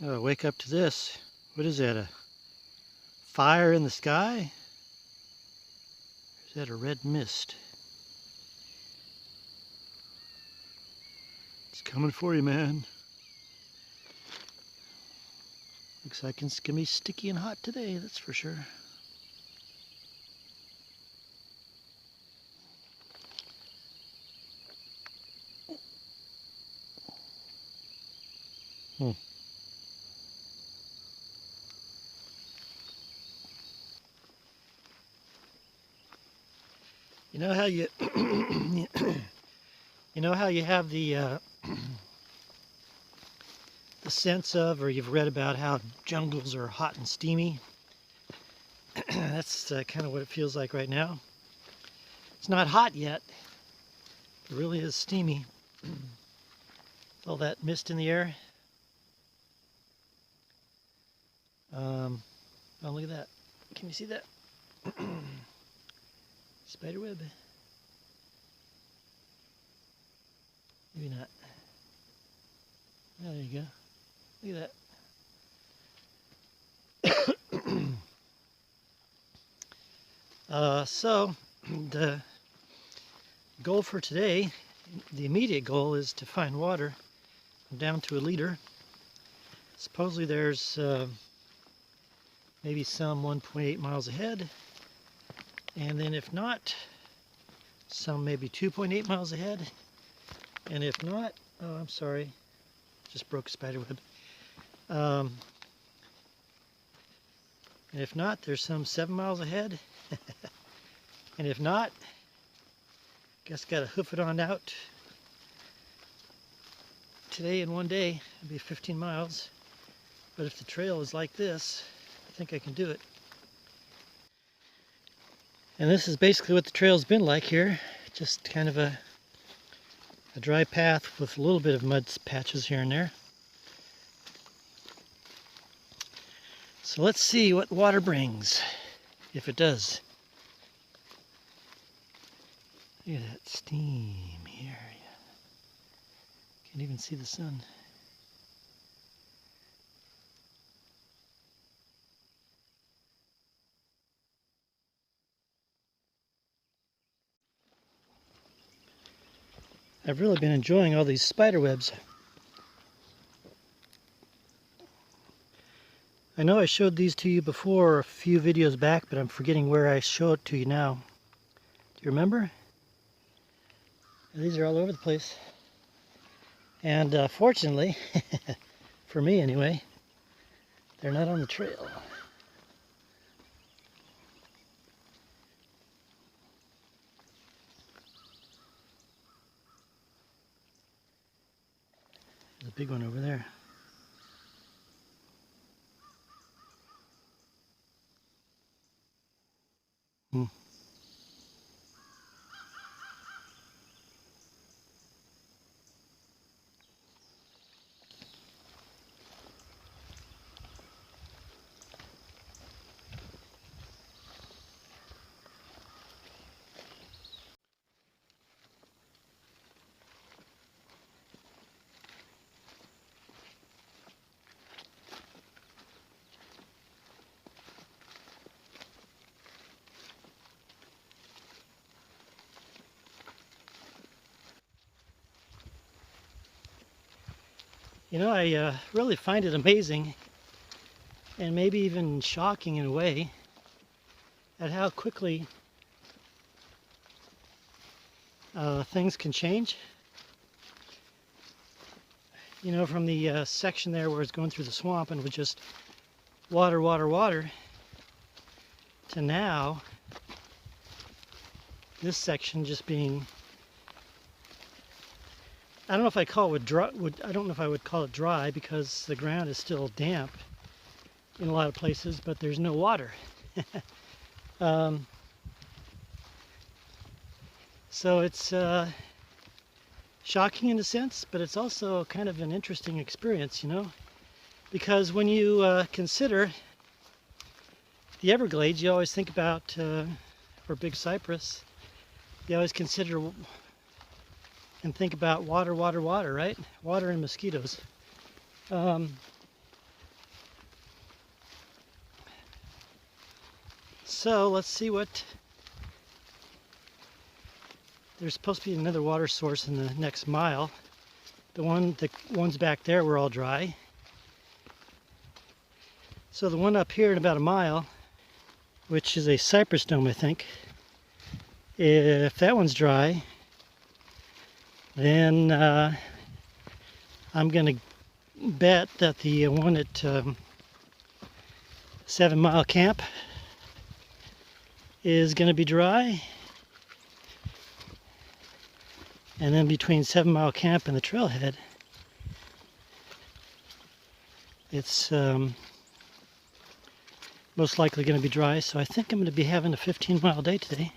Oh, wake up to this. What is that, a fire in the sky? Or is that a red mist? It's coming for you, man. Looks like it's gonna be sticky and hot today, that's for sure. You know how you you know how you have the the sense of, or you've read about how jungles are hot and steamy? That's kind of what it feels like right now. It's not hot yet. It really is steamy. All that mist in the air. Oh, look at that. Can you see that? Spider web. Maybe not. Oh, there you go. Look at that. So the goal for today, the immediate goal, is to find water. I'm down to a liter. Supposedly there's maybe some 1.8 miles ahead, and then if not, some maybe 2.8 miles ahead, and if not, oh, I'm sorry, just broke a spider web. And if not, there's some 7 miles ahead. And if not, guess gotta hoof it on out. Today in one day, it'll be 15 miles. But if the trail is like this, I think I can do it. And this is basically what the trail's been like here. Just kind of a dry path with a little bit of mud patches here and there. So let's see what water brings, if it does. Look at that steam here. Can't even see the sun. I've really been enjoying all these spider webs. I know I showed these to you before a few videos back, but I'm forgetting where I show it to you now. Do you remember? These are all over the place. And fortunately, for me anyway, they're not on the trail. There's a big one over there. You know, I really find it amazing, and maybe even shocking in a way, at how quickly things can change. You know, from the section there where it's going through the swamp and it was just water, water, water, to now this section just being, I don't know if I call it dry. I don't know if I would call it dry because the ground is still damp in a lot of places, but there's no water. So it's shocking in a sense, but it's also kind of an interesting experience, you know, because when you consider the Everglades, you always think about, or Big Cypress, you always consider and think about water, water, water, right? Water and mosquitoes. So let's see what... There's supposed to be another water source in the next mile. The ones back there were all dry. So the one up here in about a mile, which is a Cypress dome, I think, if that one's dry, then I'm going to bet that the one at 7 Mile Camp is going to be dry. And then between 7 Mile Camp and the trailhead, it's most likely going to be dry. So I think I'm going to be having a 15-mile day today.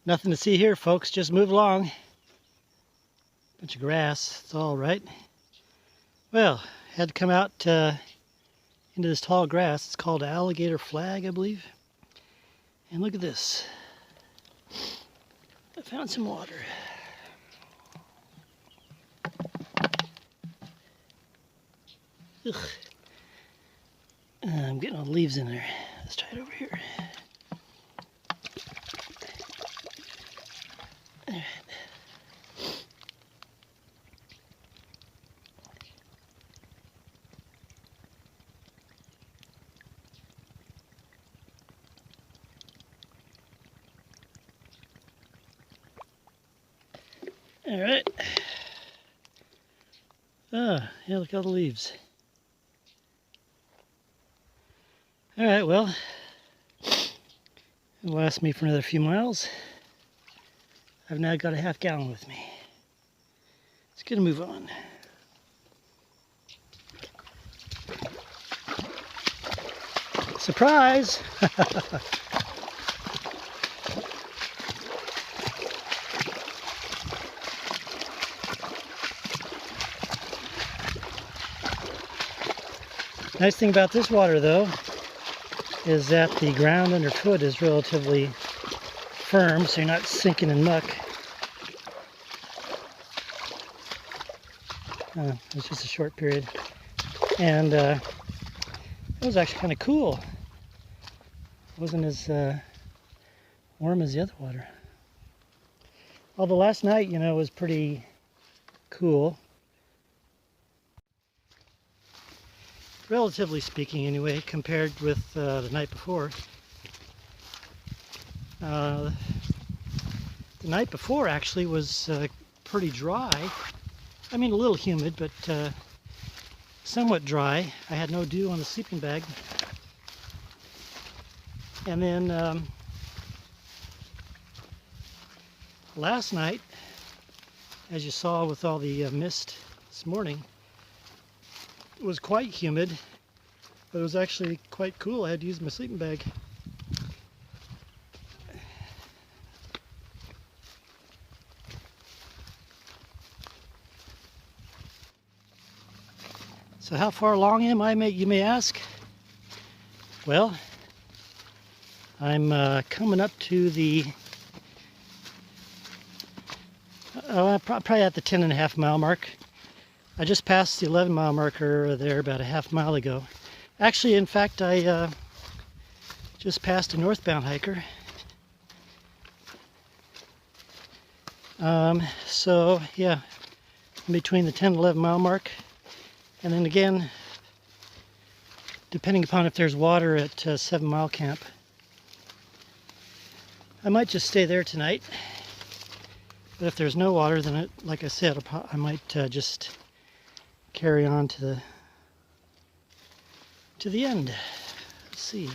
Nothing to see here, folks. Just move along. Bunch of grass. It's all right. Well, had to come out into this tall grass. It's called alligator flag, I believe. And look at this. I found some water. Ugh. I'm getting all the leaves in there. Let's try it over here. All right. Ah, yeah, look at all the leaves. All right, well, it'll last me for another few miles. I've now got a half gallon with me. Let's get a move on. Surprise! Nice thing about this water, though, is that the ground underfoot is relatively firm, so you're not sinking in muck. It's just a short period. And it was actually kind of cool. It wasn't as warm as the other water. Although last night, you know, was pretty cool. Relatively speaking, anyway, compared with the night before. The night before actually was pretty dry. I mean, a little humid, but somewhat dry. I had no dew on the sleeping bag. And then last night, as you saw with all the mist this morning, it was quite humid, but it was actually quite cool. I had to use my sleeping bag. So how far along am I, you may ask? Well, I'm coming up to the, probably at the 10.5 mile mark. I just passed the 11 mile marker there about a half mile ago. Actually, in fact, I just passed a northbound hiker. So yeah, in between the 10 and 11 mile mark. And then again, depending upon if there's water at 7 Mile Camp, I might just stay there tonight. But if there's no water, then like I said, I might just carry on to the end. Let's see.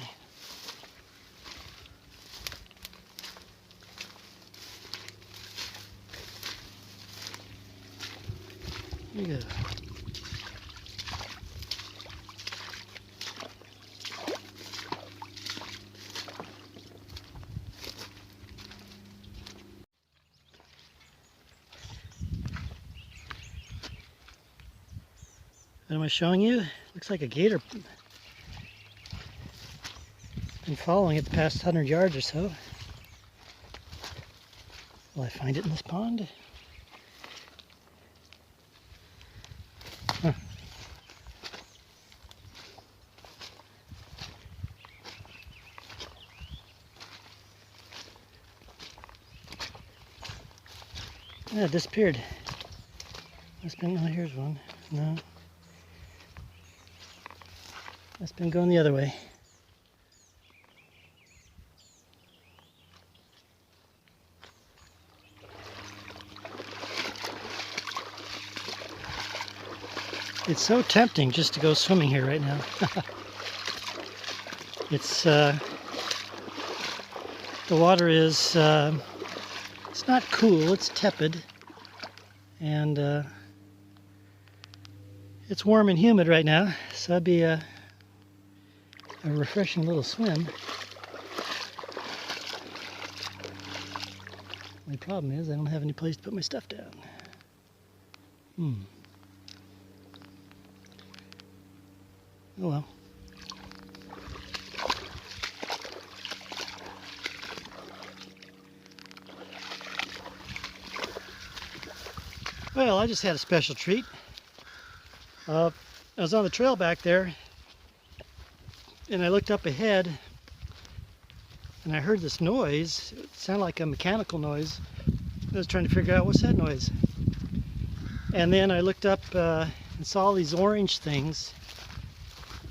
Here we go. What am I showing you? Looks like a gator. Been following it the past 100 yards or so. Will I find it in this pond? Huh. Yeah, it disappeared. Must been, oh, here's one. No. Must been going the other way. It's so tempting just to go swimming here right now. It's the water is it's not cool, it's tepid, and it's warm and humid right now, so that'd be a refreshing little swim. The problem is I don't have any place to put my stuff down. Oh well. Well, I just had a special treat. I was on the trail back there, and I looked up ahead, and I heard this noise. It sounded like a mechanical noise. I was trying to figure out what's that noise. And then I looked up and saw all these orange things.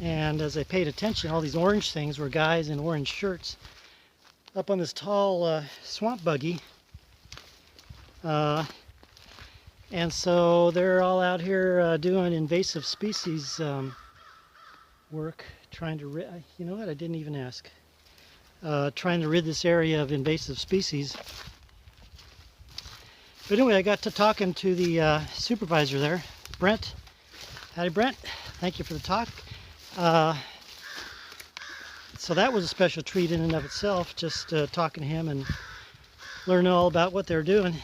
And as I paid attention, all these orange things were guys in orange shirts up on this tall swamp buggy. And so they're all out here doing invasive species work, trying to you know what, I didn't even ask. Trying to rid this area of invasive species. But anyway, I got to talking to the supervisor there, Brent. Howdy, Brent. Thank you for the talk. So that was a special treat in and of itself, just talking to him and learning all about what they're doing.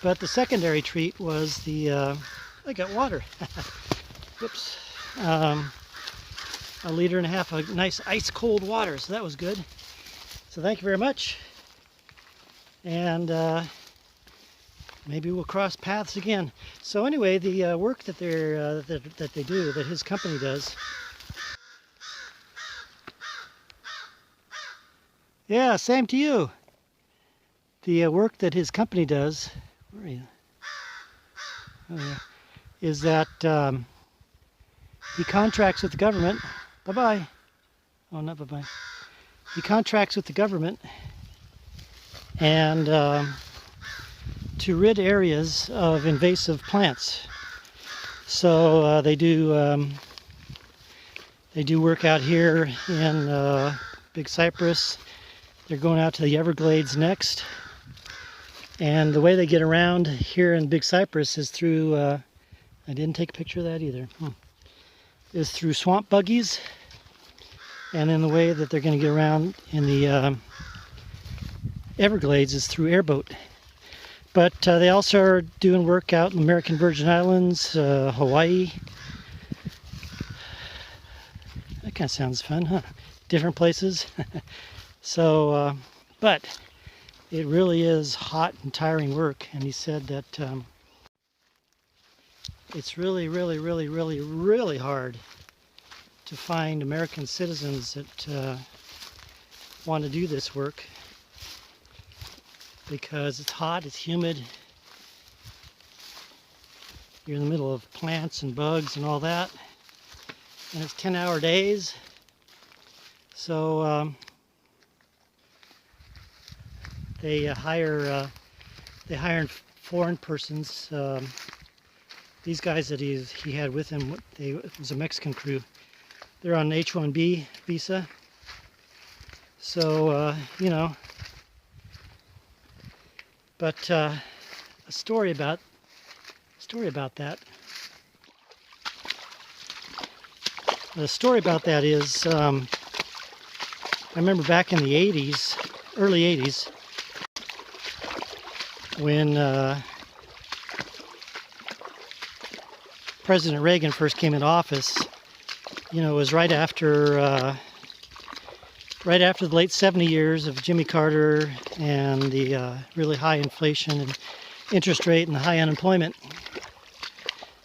But the secondary treat was the, I got water. Whoops. A liter and a half of nice ice cold water, so that was good. So thank you very much. And maybe we'll cross paths again. So anyway, the work that they do, that his company does. Yeah, same to you. The work that his company does, where are you? Oh, yeah. Is that he contracts with the government. Bye-bye. Oh, not bye-bye. He contracts with the government and to rid areas of invasive plants. So they do work out here in Big Cypress. They're going out to the Everglades next. And the way they get around here in Big Cypress is through, I didn't take a picture of that either, is through swamp buggies. And then the way that they're going to get around in the Everglades is through airboat. But they also are doing work out in the American Virgin Islands, Hawaii. That kind of sounds fun, huh? Different places. So, but it really is hot and tiring work. And he said that it's really, really, really, really, really hard to find American citizens that want to do this work, because it's hot, it's humid, you're in the middle of plants and bugs and all that, and it's 10-hour days. So they hire foreign persons. These guys that he had with him, it was a Mexican crew. They're on an H-1B visa. So you know. But a story about that. The story about that is, I remember back in the 80s, early 80s, when President Reagan first came into office. You know, it was right after right after the late 70 years of Jimmy Carter and the really high inflation and interest rate and the high unemployment.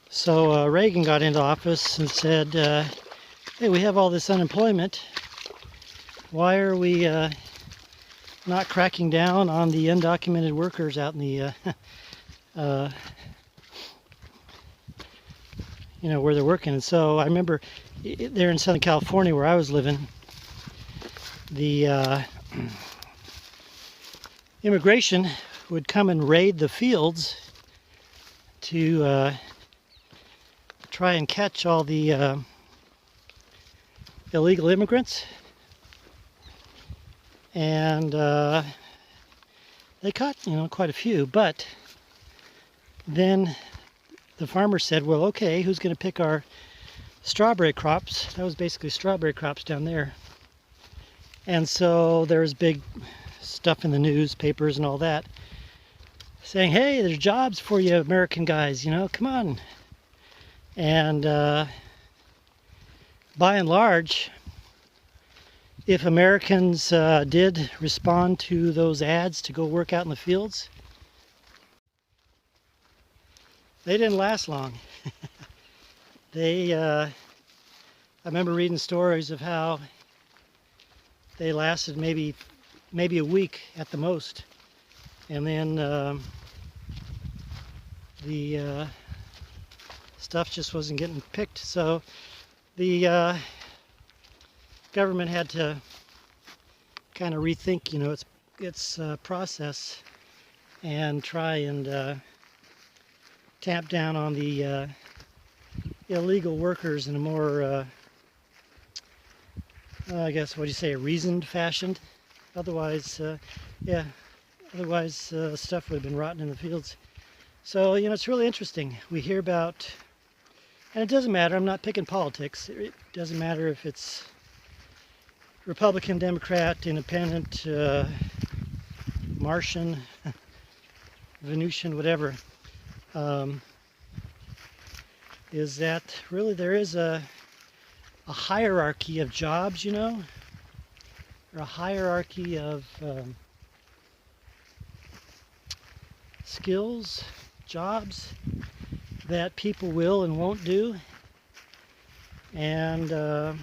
So Reagan got into office and said, hey, we have all this unemployment. Why are we not cracking down on the undocumented workers out in the, where they're working? And so I remember there in Southern California where I was living, the immigration would come and raid the fields to try and catch all the illegal immigrants. And they caught, quite a few. But then the farmer said, well, okay, who's going to pick our strawberry crops? That was basically strawberry crops down there. And so there was big stuff in the newspapers and all that saying, hey, there's jobs for you American guys, come on. And by and large, if Americans did respond to those ads to go work out in the fields, they didn't last long. I remember reading stories of how they lasted maybe a week at the most, and then the stuff just wasn't getting picked. So the government had to kind of rethink, its process and try and tamp down on the illegal workers in a more, I guess, what do you say, a reasoned fashion. Otherwise, stuff would have been rotten in the fields. So, it's really interesting. We hear about, and it doesn't matter, I'm not picking politics. It doesn't matter if it's Republican, Democrat, Independent, Martian, Venusian, whatever, is that really there is a hierarchy of jobs, or a hierarchy of skills, jobs that people will and won't do. And a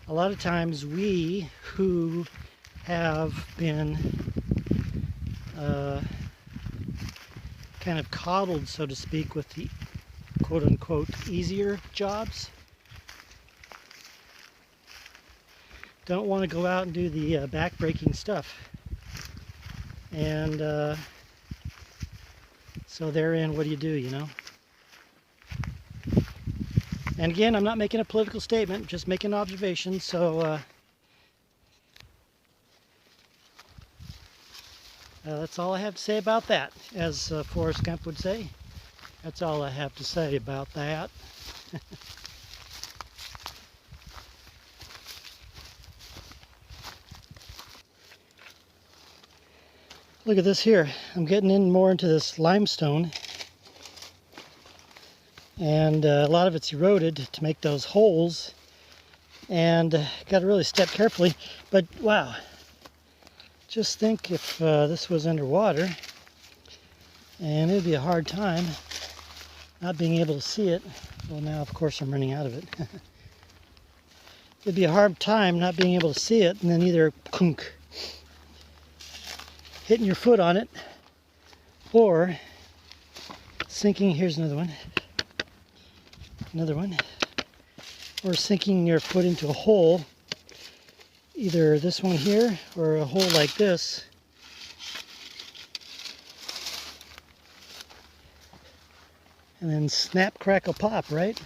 lot of times we who have been kind of coddled, so to speak, with the quote-unquote easier jobs, don't want to go out and do the back-breaking stuff. And so therein, what do you do, And again, I'm not making a political statement, just making observations. So that's all I have to say about that. As Forrest Gump would say, that's all I have to say about that. Look at this here. I'm getting in more into this limestone. And a lot of it's eroded to make those holes. And got to really step carefully. But wow, just think if this was underwater, and it'd be a hard time not being able to see it. Well, now of course I'm running out of it. It'd be a hard time not being able to see it, and then either hitting your foot on it, or sinking. Here's another one, or sinking your foot into a hole, either this one here or a hole like this, and then snap, crackle, pop, right?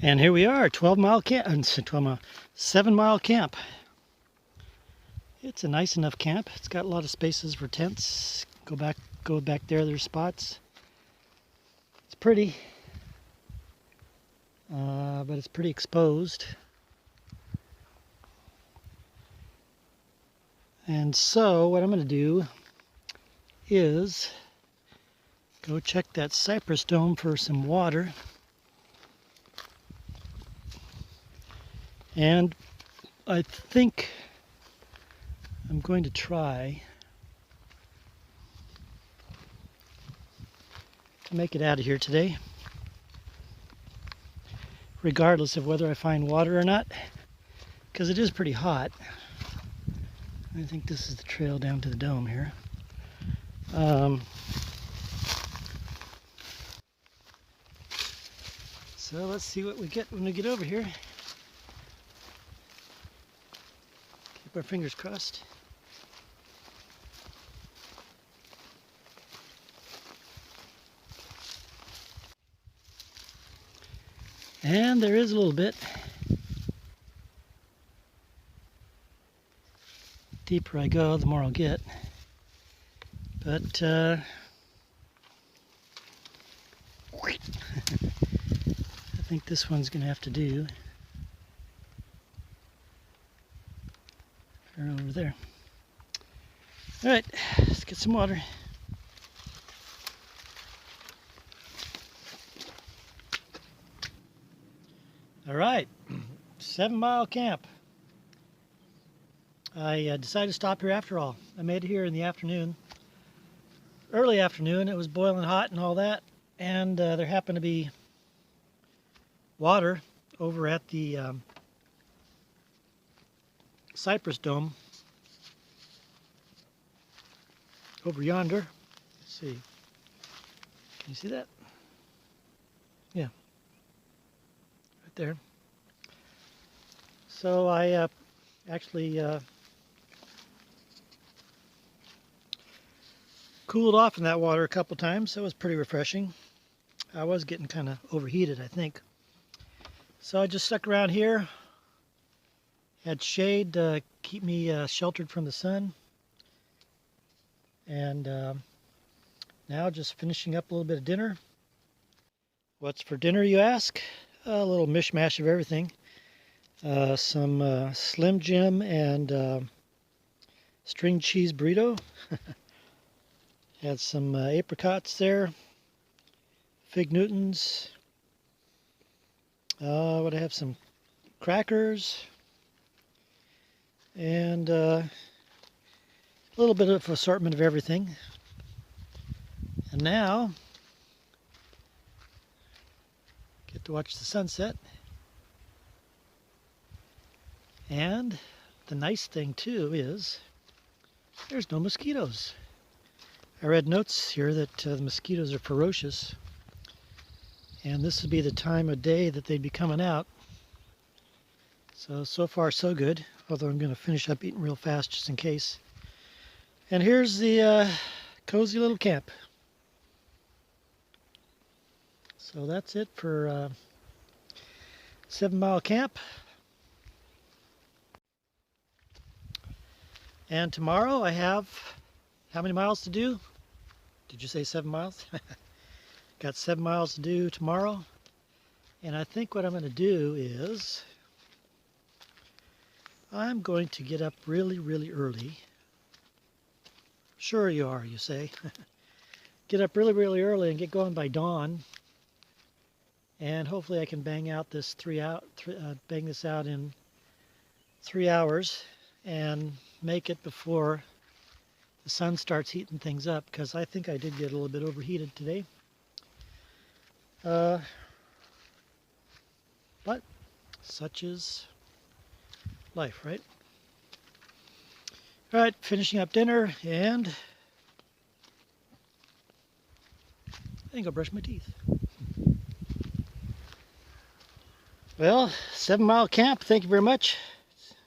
And here we are, 7-mile camp. It's a nice enough camp. It's got a lot of spaces for tents. Go back there, there's spots. It's pretty, but it's pretty exposed. And so what I'm going to do is go check that Cypress dome for some water. And I think I'm going to try to make it out of here today, regardless of whether I find water or not, because it is pretty hot. I think this is the trail down to the dome here. So let's see what we get when we get over here. Keep our fingers crossed. And there is a little bit. The deeper I go, the more I'll get. But I think this one's going to have to do. Right over there. All right, let's get some water. All right, 7 Mile Camp. I decided to stop here after all. I made it here in the afternoon, early afternoon. It was boiling hot and all that, and there happened to be water over at the Cypress dome over yonder. Let's see. Can you see that? Yeah, right there. So I actually cooled off in that water a couple times. That was pretty refreshing. I was getting kind of overheated, I think. So I just stuck around here. Had shade to keep me sheltered from the sun. And now just finishing up a little bit of dinner. What's for dinner, you ask? A little mishmash of everything. Some Slim Jim and string cheese burrito. Had some apricots there. Fig Newtons. Would I have some crackers? And a little bit of assortment of everything. And now, get to watch the sunset. And the nice thing too is there's no mosquitoes. I read notes here that the mosquitoes are ferocious, and this would be the time of day that they'd be coming out. So far so good, although I'm going to finish up eating real fast just in case. And here's the cozy little camp. So that's it for 7 Mile Camp. And tomorrow I have how many miles to do? Did you say 7 miles? Got 7 miles to do tomorrow. And I think what I'm going to do is I'm going to get up really, really early. Sure you are, you say. Get up really, really early and get going by dawn. And hopefully I can bang this out in 3 hours and make it before the sun starts heating things up, because I think I did get a little bit overheated today. But such is life, right? All right, finishing up dinner, and I think I'll brush my teeth. Well, 7 Mile Camp, thank you very much.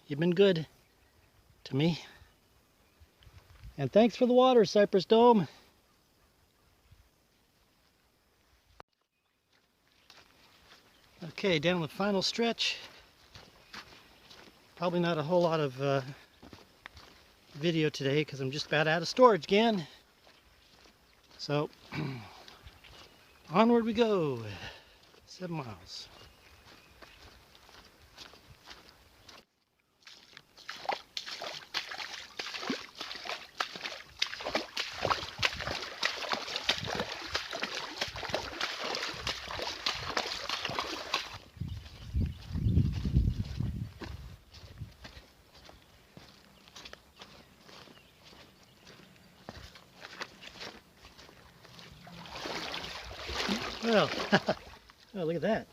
You've been good to me. And thanks for the water, Cypress Dome. Okay, down the final stretch. Probably not a whole lot of video today because I'm just about out of storage again. So, onward we go. 7 miles. Well, oh, look at that.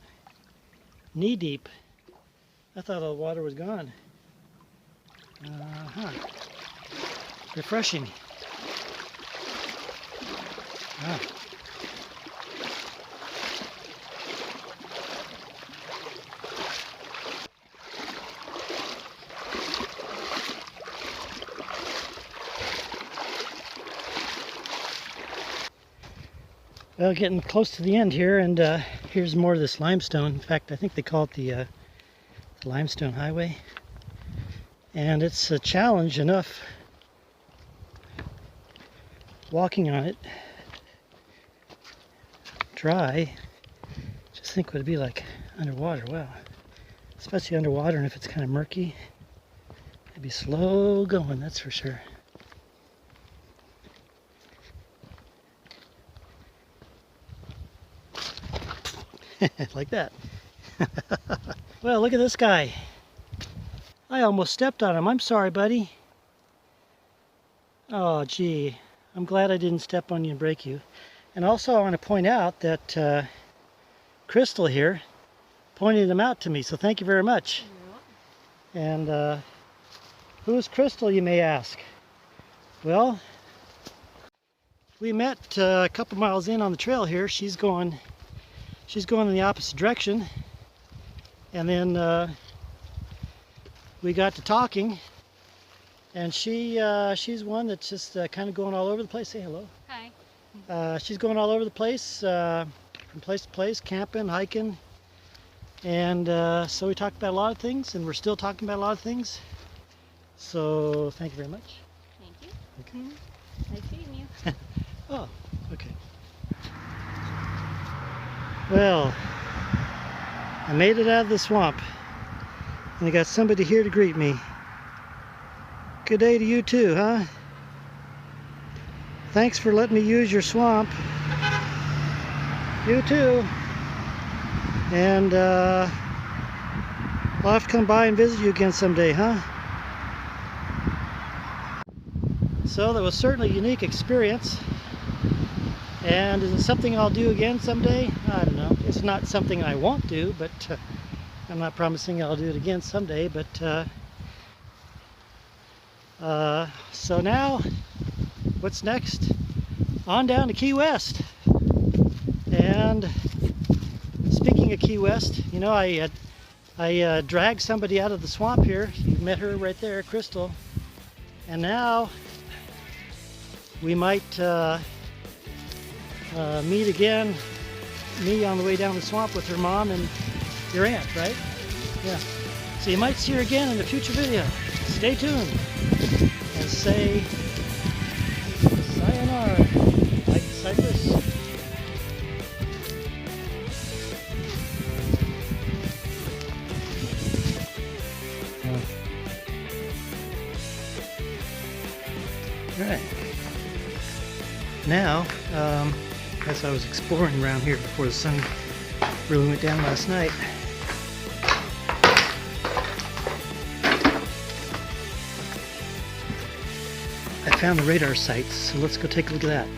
Knee deep. I thought all the water was gone. Refreshing. Ah. Well, getting close to the end here, and here's more of this limestone. In fact, I think they call it the limestone highway. And it's a challenge enough walking on it dry. Just think what it'd be like underwater. Wow. Especially underwater, and if it's kind of murky, it'd be slow going, that's for sure. Like that. Well, look at this guy. I almost stepped on him. I'm sorry, buddy. Oh, gee. I'm glad I didn't step on you and break you. And also I want to point out that Krystal here pointed him out to me, so thank you very much. Yeah. And who's Krystal, you may ask? Well, we met a couple miles in on the trail here. She's going in the opposite direction, and then we got to talking, and she's one that's just kind of going all over the place. Say hello. Hi. She's going all over the place, from place to place, camping, hiking, and so we talked about a lot of things, and we're still talking about a lot of things. So thank you very much. Thank you. Okay. Nice meeting you. Oh, okay. Well, I made it out of the swamp, and I got somebody here to greet me. Good day to you too, huh? Thanks for letting me use your swamp. You too. And I'll have to come by and visit you again someday, huh? So that was certainly a unique experience. And is it something I'll do again someday? I don't know. It's not something I won't do, but I'm not promising I'll do it again someday. But so now, what's next? On down to Key West. And speaking of Key West, you know, I dragged somebody out of the swamp here. You met her right there, Krystal. And now we might meet again, me on the way down the swamp with her mom and your aunt, right? Yeah. So you might see her again in a future video. Stay tuned and say sayonara, like Cypress. All right. Now, as I was exploring around here before the sun really went down last night, I found the radar sites, so let's go take a look at that.